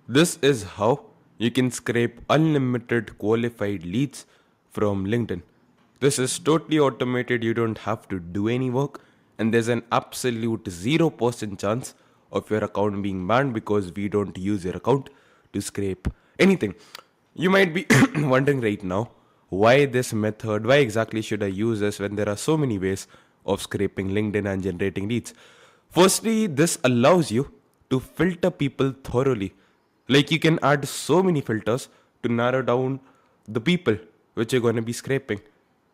This is how you can scrape unlimited qualified leads from LinkedIn. This is totally automated, you don't have to do any work, and there's an absolute 0% chance of your account being banned because we don't use your account to scrape anything. You might be wondering right now why this method, why exactly should I use this when there are so many ways of scraping LinkedIn and generating leads. Firstly, this allows you to filter people thoroughly. Like you can add so many filters to narrow down the people which you're going to be scraping.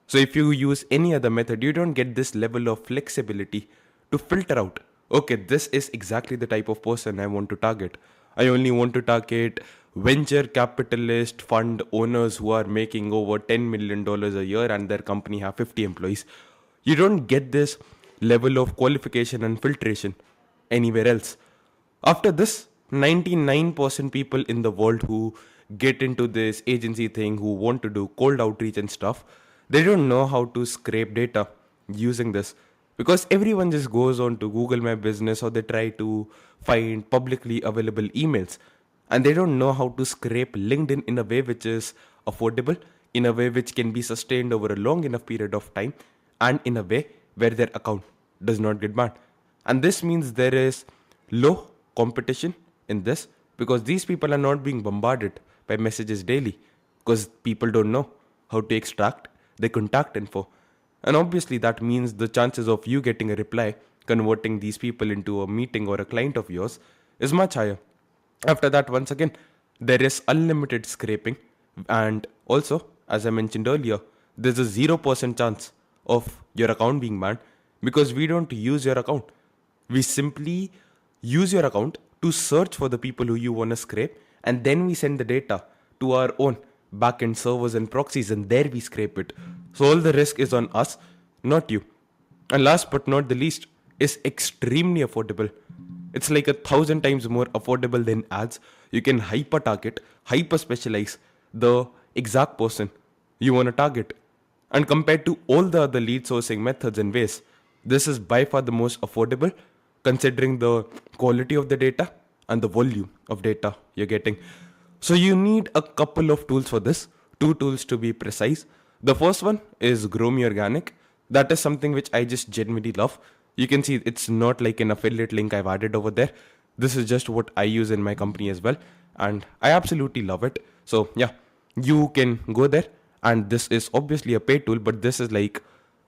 So if you use any other method, you don't get this level of flexibility to filter out. Okay, this is exactly the type of person I want to target. I only want to target venture capitalist fund owners who are making over $10 million a year and their company have 50 employees. You don't get this level of qualification and filtration anywhere else. After this, 99% people in the world who get into this agency thing, who want to do cold outreach and stuff, they don't know how to scrape data using this because everyone just goes on to Google My Business or they try to find publicly available emails and they don't know how to scrape LinkedIn in a way which is affordable, in a way which can be sustained over a long enough period of time, and in a way where their account does not get banned. And this means there is low competition in this because these people are not being bombarded by messages daily because people don't know how to extract their contact info. And obviously, that means the chances of you getting a reply, converting these people into a meeting or a client of yours, is much higher. After that, once again, there is unlimited scraping, and also, as I mentioned earlier, there's a 0% chance of your account being banned because we don't use your account. We simply use your account to search for the people who you want to scrape, and then we send the data to our own backend servers and proxies, and there we scrape it. So all the risk is on us, not you. And last but not the least, is extremely affordable. It's like 1,000 times more affordable than ads. You can hyper target, hyper specialize the exact person you want to target. And compared to all the other lead sourcing methods and ways, this is by far the most affordable considering the quality of the data and the volume of data you're getting. So you need a couple of tools for this, two tools to be precise. The first one is Gromi Organic. That is something which I just genuinely love. You can see it's not like an affiliate link I've added over there. This is just what I use in my company as well. And I absolutely love it. So yeah, you can go there. And this is obviously a paid tool, but this is like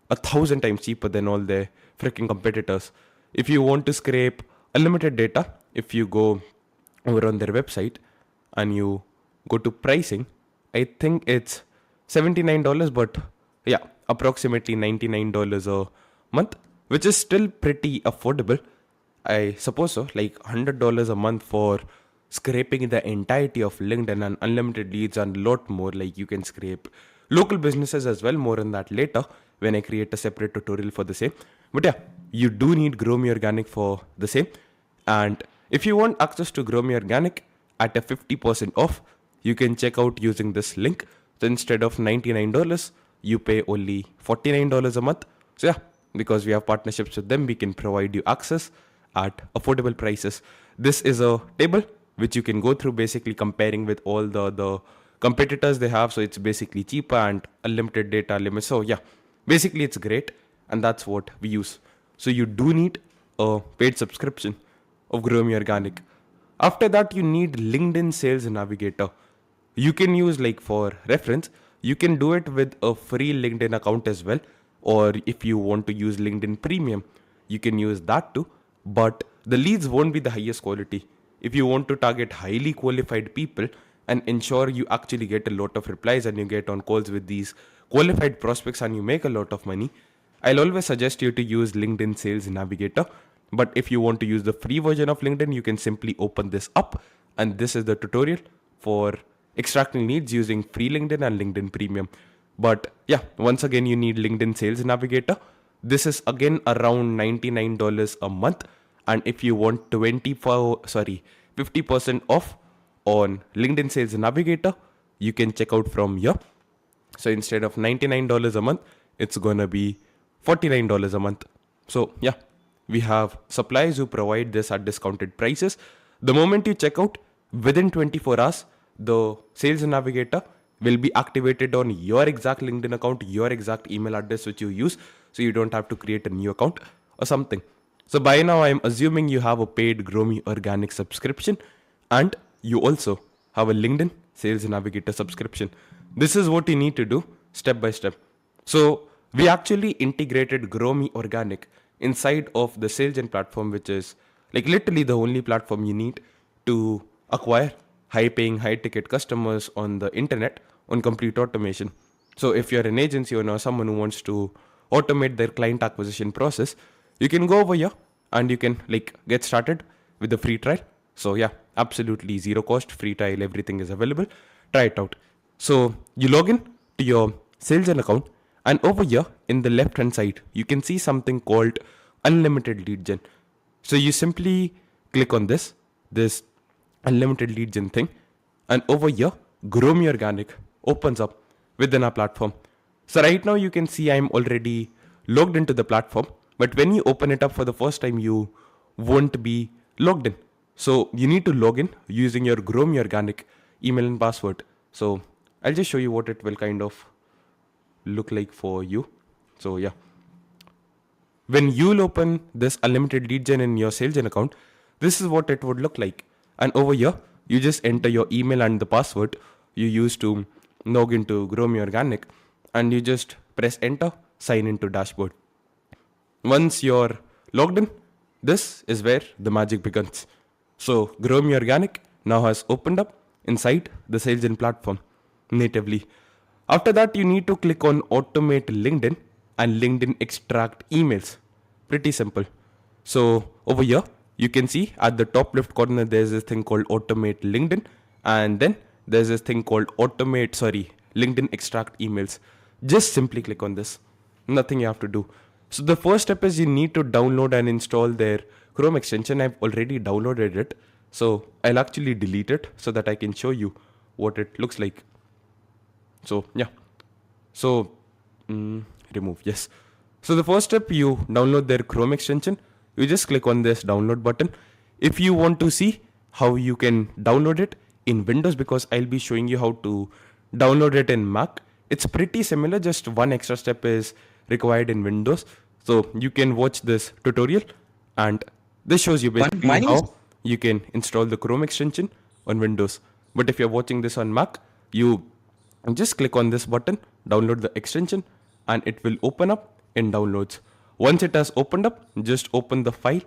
1,000 times cheaper than all the freaking competitors. If you want to scrape unlimited data, if you go over on their website and you go to pricing, I think it's $79, but yeah, approximately $99 a month, which is still pretty affordable. I suppose so, like $100 a month for scraping the entirety of LinkedIn and unlimited leads and a lot more. Like you can scrape local businesses as well. More on that later when I create a separate tutorial for the same. But yeah, you do need Gromi Organic for the same. And if you want access to Gromi Organic at a 50% off, you can check out using this link. So instead of $99, you pay only $49 a month. So yeah, because we have partnerships with them, we can provide you access at affordable prices. This is a table which you can go through basically comparing with all the competitors they have. So it's basically cheaper and unlimited data limit. So yeah, basically it's great and that's what we use. So you do need a paid subscription of Gromi Organic. After that, you need LinkedIn Sales Navigator. You can use, like for reference, you can do it with a free LinkedIn account as well. Or if you want to use LinkedIn Premium, you can use that too. But the leads won't be the highest quality. If you want to target highly qualified people and ensure you actually get a lot of replies and you get on calls with these qualified prospects and you make a lot of money, I'll always suggest you to use LinkedIn Sales Navigator. But if you want to use the free version of LinkedIn, you can simply open this up. And this is the tutorial for extracting leads using free LinkedIn and LinkedIn Premium. But yeah, once again, you need LinkedIn Sales Navigator. This is again around $99 a month. And if you want 50% off on LinkedIn Sales Navigator, you can check out from here. So instead of $99 a month, it's gonna be $49 a month. So yeah, we have suppliers who provide this at discounted prices. The moment you check out, within 24 hours, the Sales Navigator will be activated on your exact LinkedIn account, your exact email address which you use, so you don't have to create a new account or something. So by now, I'm assuming you have a paid Gromi Organic subscription and you also have a LinkedIn Sales Navigator subscription. This is what you need to do step by step. So we actually integrated Gromi Organic inside of the SalesGen platform, which is like literally the only platform you need to acquire high paying, high ticket customers on the internet on complete automation. So if you're an agency or someone who wants to automate their client acquisition process, you can go over here and you can like get started with the free trial. So yeah, absolutely zero cost, free trial, everything is available. Try it out. So you log in to your SalesGen account, and over here in the left hand side, you can see something called unlimited lead gen. So you simply click on this unlimited lead gen thing, and over here, Gromi Organic opens up within our platform. So right now you can see I'm already logged into the platform, but when you open it up for the first time, you won't be logged in. So you need to log in using your Gromi Organic email and password. So I'll just show you what it will kind of look like for you. So yeah, when you'll open this unlimited lead gen in your SalesGen account, this is what it would look like. And over here, you just enter your email and the password you use to log into Gromi Organic, and you just press enter, sign into dashboard. Once you're logged in, this is where the magic begins. So Gromi Organic now has opened up inside the SalesGen platform natively. After that, you need to click on automate LinkedIn and LinkedIn extract emails. Pretty simple. So over here, you can see at the top left corner, there's this thing called automate LinkedIn. And then there's this thing called LinkedIn extract emails. Just simply click on this. Nothing you have to do. So the first step is you need to download and install their Chrome extension. I've already downloaded it. So I'll actually delete it so that I can show you what it looks like. So yeah. So remove, yes. So the first step, you download their Chrome extension. You just click on this download button. If you want to see how you can download it in Windows, because I'll be showing you how to download it in Mac, it's pretty similar, just one extra step is required in Windows. So you can watch this tutorial, and this shows you basically how you can install the Chrome extension on Windows. But if you're watching this on Mac, you just click on this button, download the extension, and it will open up in downloads. Once it has opened up, just open the file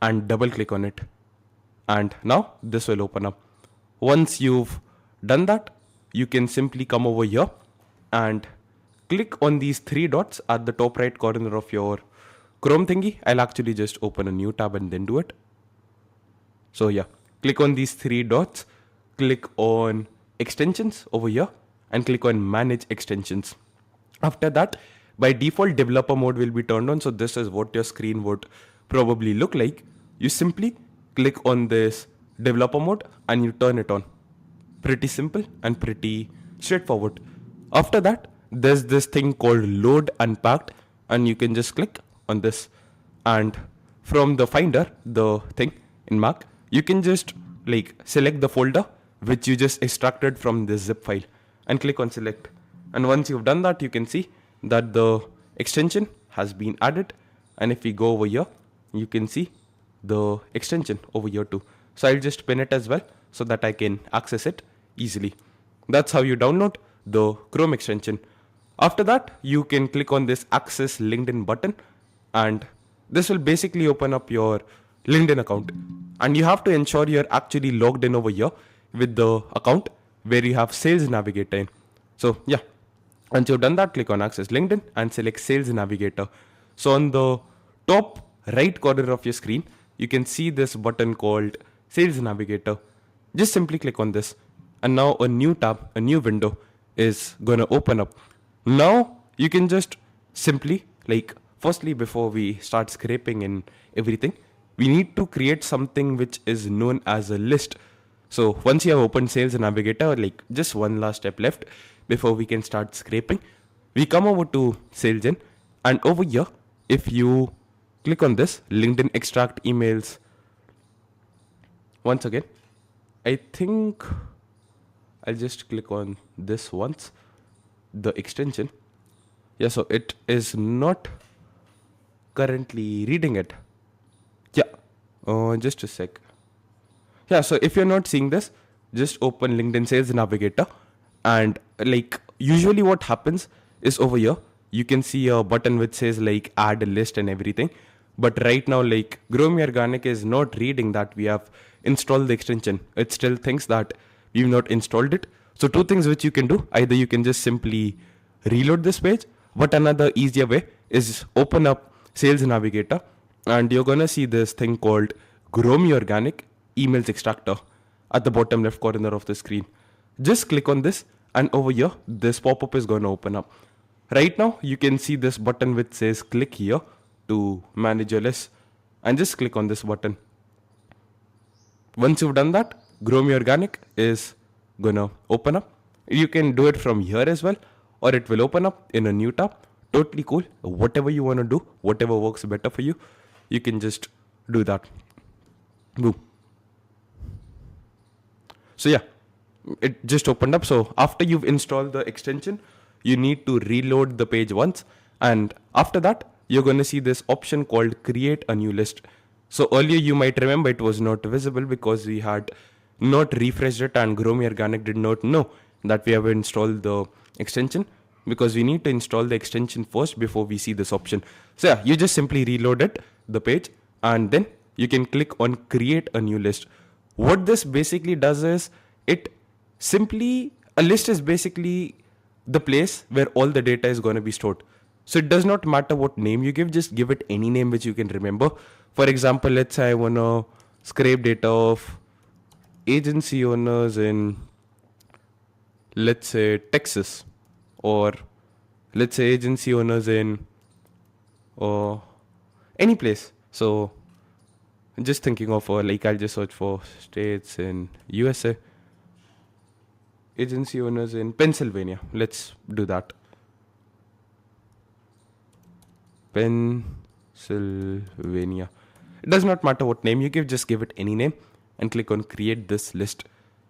and double click on it. And now this will open up. Once you've done that, you can simply come over here and click on these three dots at the top right corner of your Chrome thingy. I'll actually just open a new tab and then do it. So yeah, click on these three dots, click on extensions over here, and click on manage extensions. After that, by default, developer mode will be turned on. So this is what your screen would probably look like. You simply click on this developer mode and you turn it on. Pretty simple and pretty straightforward. After that, there's this thing called load unpacked, and you can just click on this. And from the finder, the thing in Mac, you can just like select the folder which you just extracted from this zip file and click on select. And once you've done that, you can see that the extension has been added. And if we go over here, you can see the extension over here too. So I'll just pin it as well so that I can access it easily. That's how you download the Chrome extension. After that, you can click on this access LinkedIn button, and this will basically open up your LinkedIn account. And you have to ensure you're actually logged in over here with the account where you have Sales Navigator in. So yeah, once you've done that, click on access LinkedIn and select Sales Navigator. So on the top right corner of your screen, you can see this button called Sales Navigator. Just simply click on this, and now a new tab, a new window is gonna open up. Now you can just simply, like, firstly, before we start scraping and everything, we need to create something which is known as a list. So once you have opened Sales Navigator, like just one last step left before we can start scraping. We come over to SalesGen, and over here, if you click on this LinkedIn extract emails, once again, I think I'll just click on this once, the extension. Yeah, so it is not currently reading it. Yeah, just a sec. Yeah, so if you're not seeing this, just open LinkedIn Sales Navigator. And like usually what happens is over here, you can see a button which says like add a list and everything. But right now, like Gromi Organic is not reading that we have installed the extension. It still thinks that we've not installed it. So two things which you can do, either you can just simply reload this page, but another easier way is open up Sales Navigator and you're gonna see this thing called Gromi Organic emails extractor at the bottom left corner of the screen. Just click on this and over here this pop-up is going to open up. Right now you can see this button which says click here to manage your list and just click on this button. Once you've done that, Gromi Organic is going to open up. You can do it from here as well or it will open up in a new tab. Totally cool. Whatever you want to do, whatever works better for you, you can just do that. Boom. So yeah, it just opened up. So after you've installed the extension, you need to reload the page once. And after that, you're going to see this option called create a new list. So earlier you might remember it was not visible because we had not refreshed it and Gromi Organic did not know that we have installed the extension because we need to install the extension first before we see this option. So yeah, you just simply reload it, the page, and then you can click on create a new list. What this basically does is a list is basically the place where all the data is going to be stored. So it does not matter what name you give, just give it any name which you can remember. For example, let's say I want to scrape data of agency owners in, let's say, Texas, or let's say agency owners in any place. So just thinking of like I'll just search for states in USA, agency owners in Pennsylvania. Let's do that. Pennsylvania. It does not matter what name you give, just give it any name and click on create this list.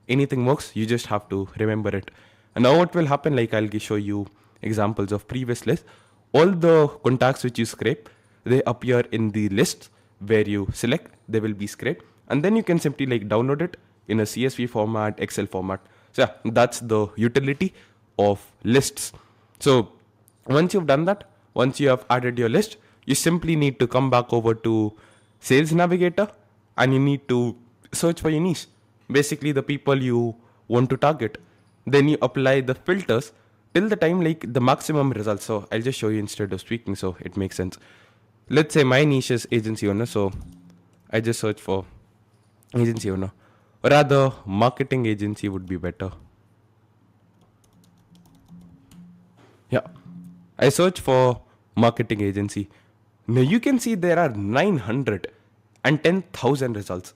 Anything works, you just have to remember it. And now what will happen, like I'll show you examples of previous lists. All the contacts which you scrape, they appear in the list where you select, they will be scraped. And then you can simply like download it in a CSV format, Excel format. So yeah, that's the utility of lists. So once you've done that, once you have added your list, you simply need to come back over to Sales Navigator and you need to search for your niche. Basically the people you want to target. Then you apply the filters till the time like the maximum results. So I'll just show you instead of speaking so it makes sense. Let's say my niche is agency owner. So I just search for agency owner. Or rather, marketing agency would be better. Yeah. I search for marketing agency. Now you can see there are 910,000 results.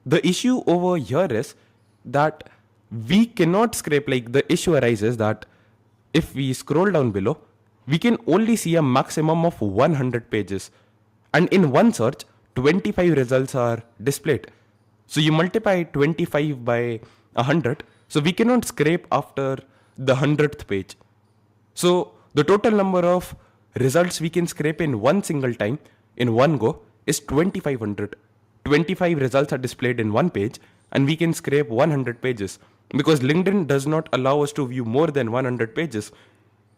The issue over here is that we cannot scrape, like the issue arises that if we scroll down below, we can only see a maximum of 100 pages. And in one search, 25 results are displayed. So you multiply 25 by 100. So we cannot scrape after the 100th page. So the total number of results we can scrape in one single time, in one go, is 2500. 25 results are displayed in one page and we can scrape 100 pages because LinkedIn does not allow us to view more than 100 pages.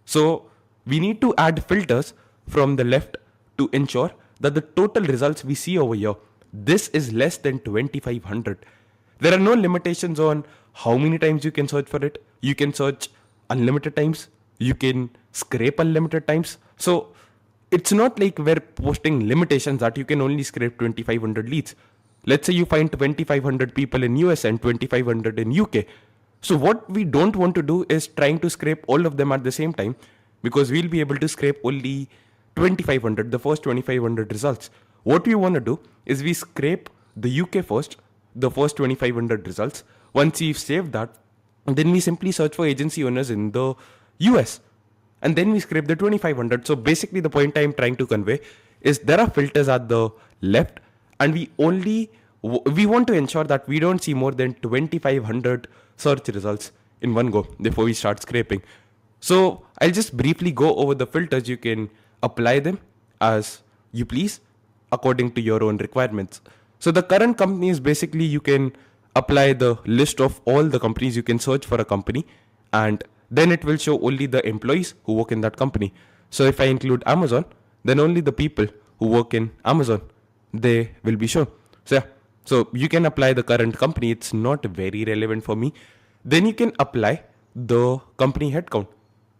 So we need to add filters from the left to ensure that the total results we see over here, this is less than 2500. There are no limitations on how many times you can search for it. You can search unlimited times. You can scrape unlimited times. So it's not like we're posting limitations that you can only scrape 2500 leads. Let's say you find 2500 people in US and 2500 in UK. So what we don't want to do is trying to scrape all of them at the same time because we'll be able to scrape only 2500, the first 2500 results. What we want to do is we scrape the UK first, the first 2500 results. Once we've saved that, then we simply search for agency owners in the US. And then we scrape the 2500. So basically the point I'm trying to convey is there are filters at the left and we only we want to ensure that we don't see more than 2500 search results in one go before we start scraping. So I'll just briefly go over the filters. You can apply them as you please according to your own requirements. So the current company is basically you can apply the list of all the companies. You can search for a company and then it will show only the employees who work in that company. So if I include Amazon, then only the people who work in Amazon, they will be shown. So yeah, so you can apply the current company. It's not very relevant for me. Then you can apply the company headcount.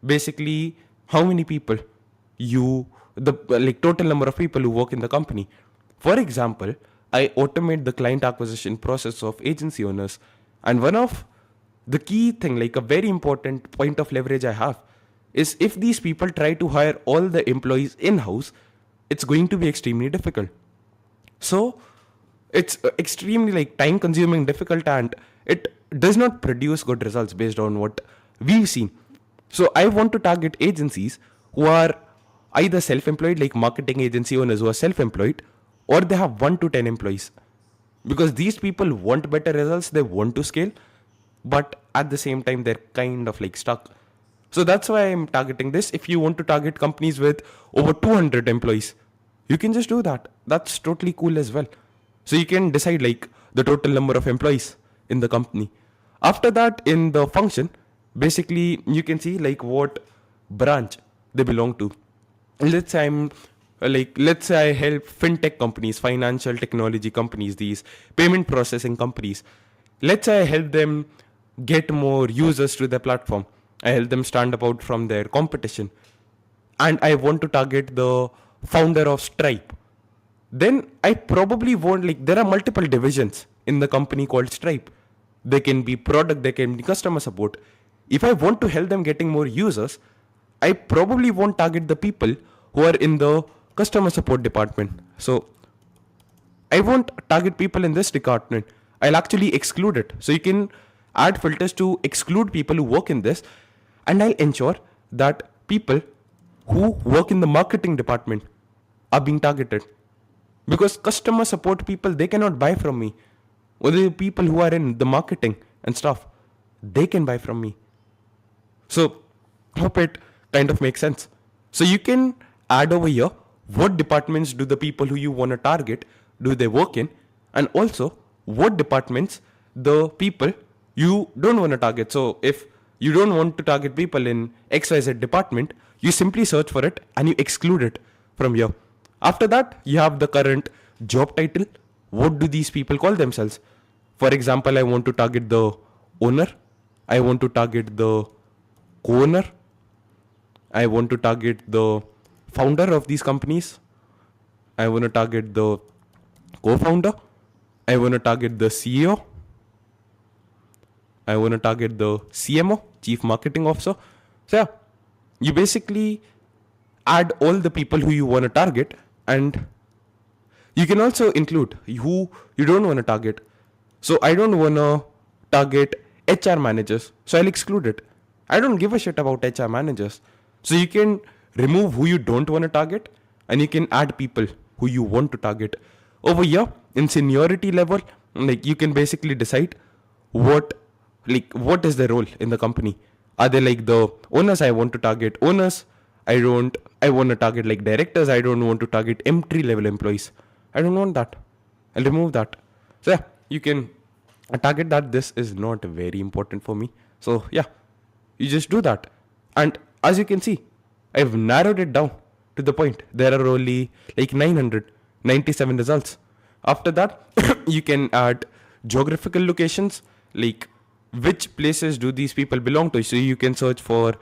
Basically, how many people the like total number of people who work in the company. For example, I automate the client acquisition process of agency owners, and one of the key thing, like a very important point of leverage I have, is if these people try to hire all the employees in house, it's going to be extremely difficult. So it's extremely like time consuming, difficult, and it does not produce good results based on what we've seen. So I want to target agencies who are either self-employed, like marketing agency owners who are self-employed, or they have 1 to 10 employees, because these people want better results, they want to scale, but at the same time they're kind of like stuck. So that's why I'm targeting this. If you want to target companies with over 200 employees, you can just do that. That's totally cool as well. So you can decide like the total number of employees in the company. After that, in the function, basically you can see like what branch they belong to. Let's say let's say I help fintech companies, financial technology companies, these payment processing companies. Let's say I help them get more users to their platform. I help them stand out from their competition. And I want to target the founder of Stripe. Then I probably want, like, there are multiple divisions in the company called Stripe. They can be product, they can be customer support. If I want to help them getting more users, I probably won't target the people who are in the customer support department. So I won't target people in this department. I'll actually exclude it. So you can add filters to exclude people who work in this, and I'll ensure that people who work in the marketing department are being targeted. Because customer support people, they cannot buy from me. Or the people who are in the marketing and stuff, they can buy from me. So hope it kind of makes sense. So you can add over here what departments do the people who you want to target do they work in, and also what departments the people you don't want to target. So if you don't want to target people in XYZ department, you simply search for it and you exclude it from here. After that, you have the current job title. What do these people call themselves? For example, I want to target the owner. I want to target the co-owner. I want to target the founder of these companies. I want to target the co-founder. I want to target the CEO. I want to target the CMO, Chief Marketing Officer. So yeah, you basically add all the people who you want to target, and you can also include who you don't want to target. So I don't want to target HR managers, so I'll exclude it. I don't give a shit about HR managers. So you can remove who you don't want to target, and you can add people who you want to target. Over here, in seniority level, like, you can basically decide what is their role in the company. Are they like the owners? I want to target owners. I want to target like directors. I don't want to target entry level employees. I don't want that. I'll remove that. So yeah, you can target that. This is not very important for me. So yeah, you just do that. And as you can see, I've narrowed it down to the point. There are only like 997 results. After that, you can add geographical locations, like which places do these people belong to. So you can search for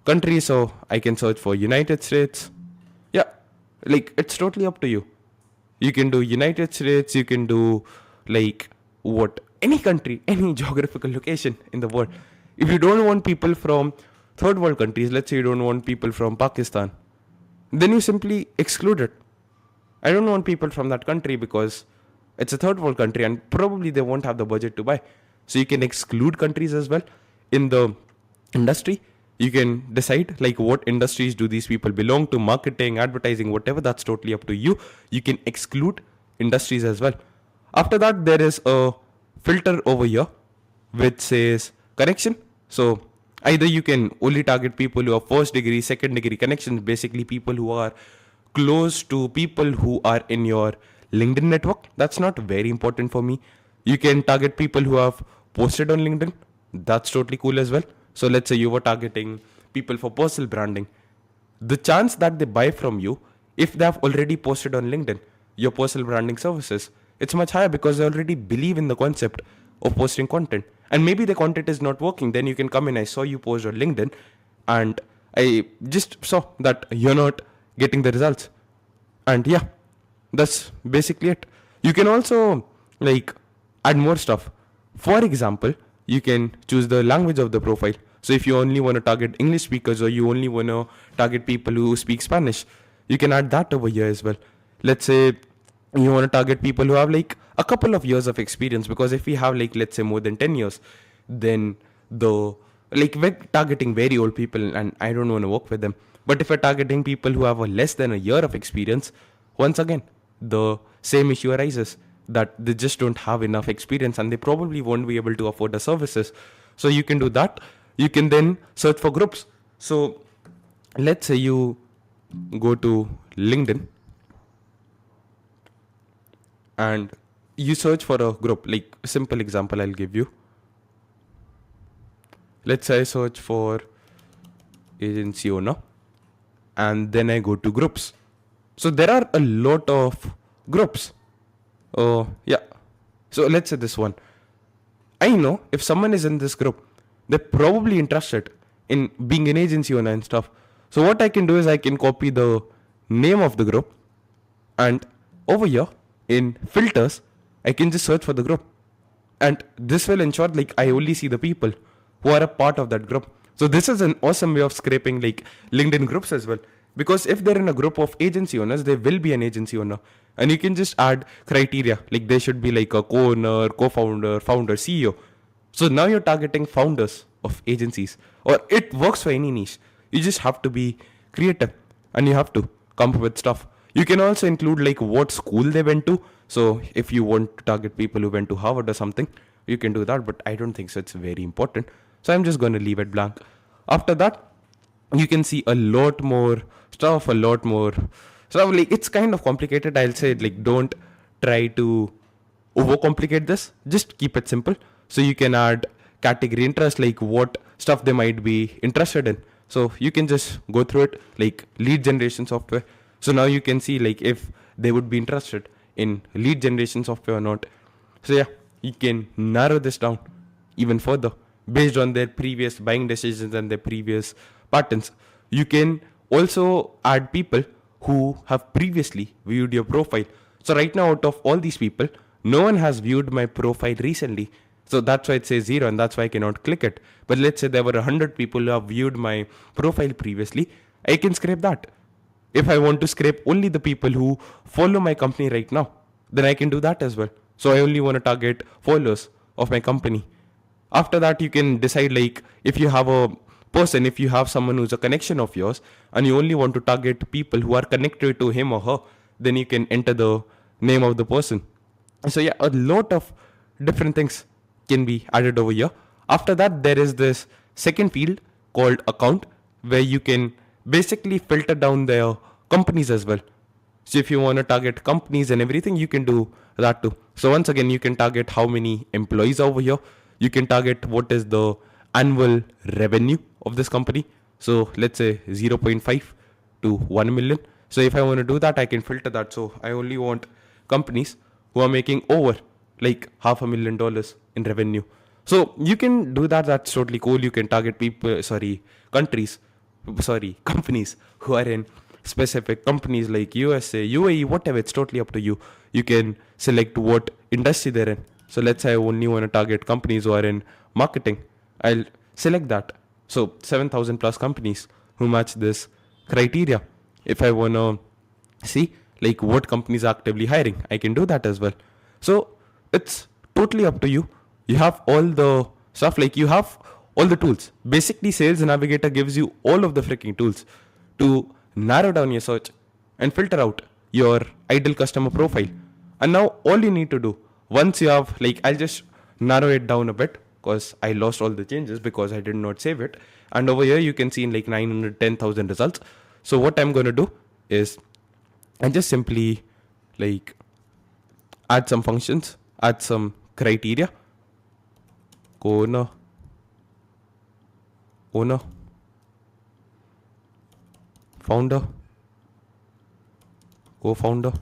countries. So I can search for United States. Yeah, like, it's totally up to you. You can do United States. You can do like any country, any geographical location in the world. If you don't want people from third world countries, let's say you don't want people from Pakistan, then you simply exclude it. I don't want people from that country because it's a third world country and probably they won't have the budget to buy. So you can exclude countries as well. In the industry, you can decide like what industries do these people belong to, marketing, advertising, whatever. That's totally up to you. You can exclude industries as well. After that, there is a filter over here which says connection. So either you can only target people who are first degree, second degree connections, basically people who are close to people who are in your LinkedIn network. That's not very important for me. You can target people who have posted on LinkedIn. That's totally cool as well. So let's say you were targeting people for personal branding. The chance that they buy from you, if they have already posted on LinkedIn your personal branding services, it's much higher because they already believe in the concept of posting content. And maybe the content is not working, then you can come in. I saw you post on LinkedIn and I just saw that you're not getting the results. And yeah, that's basically it. You can also like add more stuff. For example, you can choose the language of the profile. So if you only want to target English speakers or you only want to target people who speak Spanish, you can add that over here as well. Let's say you want to target people who have like a couple of years of experience, because if we have like, let's say, more than 10 years, then the like we're targeting very old people and I don't want to work with them. But if we're targeting people who have a less than a year of experience, once again the same issue arises, that they just don't have enough experience and they probably won't be able to afford the services. So you can do that. You can then search for groups. So let's say you go to LinkedIn and you search for a group. Like a simple example I'll give you. Let's say I search for agency owner and then I go to groups. So there are a lot of groups. Oh, yeah. So let's say this one. I know if someone is in this group, they're probably interested in being an agency owner and stuff. So what I can do is I can copy the name of the group and over here in filters, I can just search for the group. And this will ensure like I only see the people who are a part of that group. So this is an awesome way of scraping like LinkedIn groups as well. Because if they're in a group of agency owners, they will be an agency owner. And you can just add criteria, like they should be like a co-owner, co-founder, founder, CEO. So now you're targeting founders of agencies, or it works for any niche. You just have to be creative and you have to come up with stuff. You can also include like what school they went to. So if you want to target people who went to Harvard or something, you can do that, but I don't think so. It's very important. So I'm just going to leave it blank. After that, you can see a lot more stuff, a lot more stuff. Like it's kind of complicated. I'll say like don't try to overcomplicate this. Just keep it simple. So you can add category interest, like what stuff they might be interested in. So you can just go through it, like lead generation software. So now you can see like if they would be interested in lead generation software or not. So yeah, you can narrow this down even further based on their previous buying decisions and their previous patterns. You can also add people who have previously viewed your profile. So right now, out of all these people, no one has viewed my profile recently. So that's why it says 0 and that's why I cannot click it. But let's say there were 100 people who have viewed my profile previously. I can scrape that. If I want to scrape only the people who follow my company right now, then I can do that as well. So I only want to target followers of my company. After that, you can decide like if you have a person, if you have someone who's a connection of yours and you only want to target people who are connected to him or her, then you can enter the name of the person. So yeah, a lot of different things can be added over here. After that, there is this second field called account where you can basically filter down their companies as well. So if you want to target companies and everything, you can do that too. So once again, you can target how many employees are over here. You can target what is the annual revenue of this company. So let's say 0.5 to 1 million. So if I want to do that, I can filter that. So I only want companies who are making over like $500,000 in revenue. So you can do that. That's totally cool. You can target companies who are in specific companies like USA, UAE, whatever. It's totally up to you. You can select what industry they're in. So let's say I only want to target companies who are in marketing. I'll select that. So 7,000 plus companies who match this criteria. If I want to see like what companies are actively hiring, I can do that as well. So it's totally up to you. You have all the stuff, like you have all the tools. Basically, Sales Navigator gives you all of the freaking tools to narrow down your search and filter out your ideal customer profile. And now all you need to do, once you have, like, I'll just narrow it down a bit because I lost all the changes because I did not save it. And over here you can see in like 910,000 results. So what I'm going to do is I just simply like add some functions, add some criteria, owner, founder, co-founder,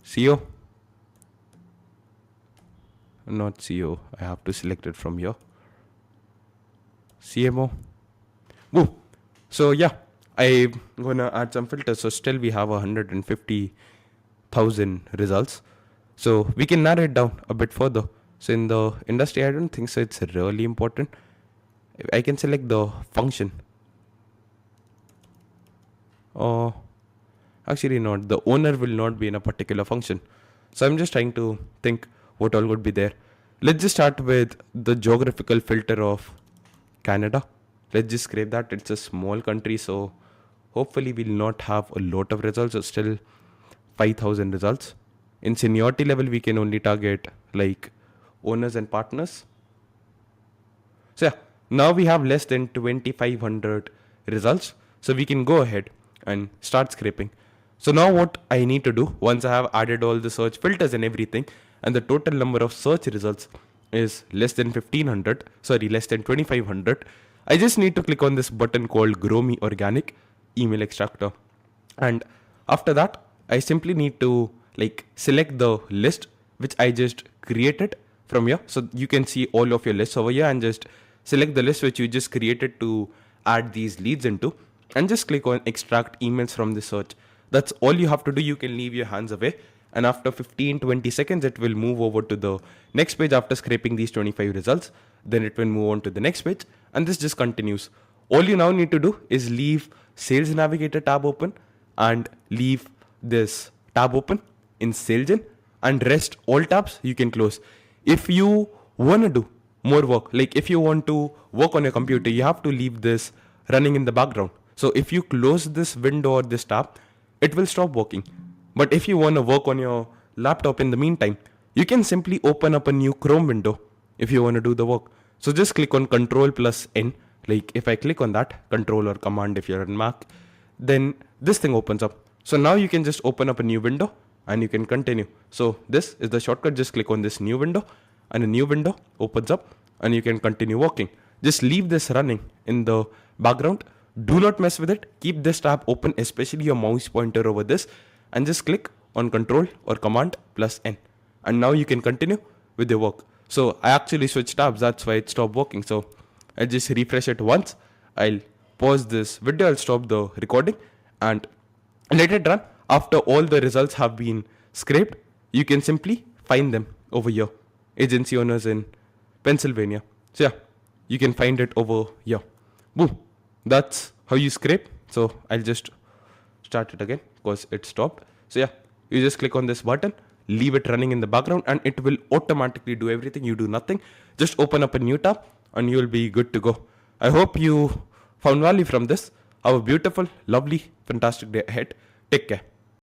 CEO, not CEO, I have to select it from here, CMO. Woo. So yeah, I'm gonna add some filters. So still we have 150,000 results. So we can narrow it down a bit further. So in the industry, I don't think so it's really important. I can select the function. Or actually not. The owner will not be in a particular function. So I'm just trying to think what all would be there. Let's just start with the geographical filter of Canada. Let's just scrape that. It's a small country, so hopefully we'll not have a lot of results. So still 5,000 results. In seniority level, we can only target like owners and partners. So yeah, now we have less than 2,500 results. So we can go ahead and start scraping. So now what I need to do, once I have added all the search filters and everything, and the total number of search results is less than 2,500, I just need to click on this button called Grow Me Organic Email Extractor. And after that, I simply need to like select the list which I just created from here. So you can see all of your lists over here and just select the list which you just created to add these leads into, and just click on extract emails from the search. That's all you have to do. You can leave your hands away, and after 15-20 seconds it will move over to the next page. After scraping these 25 results, then it will move on to the next page, and this just continues. All you now need to do is leave Sales Navigator tab open and leave this tab open in SalesGen, and rest all tabs you can close. If you want to do more work, like if you want to work on your computer, you have to leave this running in the background. So if you close this window or this tab, it will stop working. But if you want to work on your laptop in the meantime, you can simply open up a new Chrome window if you want to do the work. So just click on Control plus N. Like if I click on that, Control or Command if you're on Mac, then this thing opens up. So now you can just open up a new window and you can continue. So this is the shortcut. Just click on this new window and a new window opens up and you can continue working. Just leave this running in the background. Do not mess with it. Keep this tab open, especially your mouse pointer over this, and just click on Control or Command plus N. And now you can continue with your work. So I actually switched tabs. That's why it stopped working. So I'll just refresh it once. I'll pause this video. I'll stop the recording and let it run. After all the results have been scraped, you can simply find them over here. Agency owners in Pennsylvania. So yeah, you can find it over here. Boom. That's how you scrape. So I'll just start it again because it stopped. So yeah, you just click on this button, leave it running in the background, and it will automatically do everything. You do nothing. Just open up a new tab and you'll be good to go. I hope you found value from this. Have a beautiful, lovely, fantastic day ahead. Take care.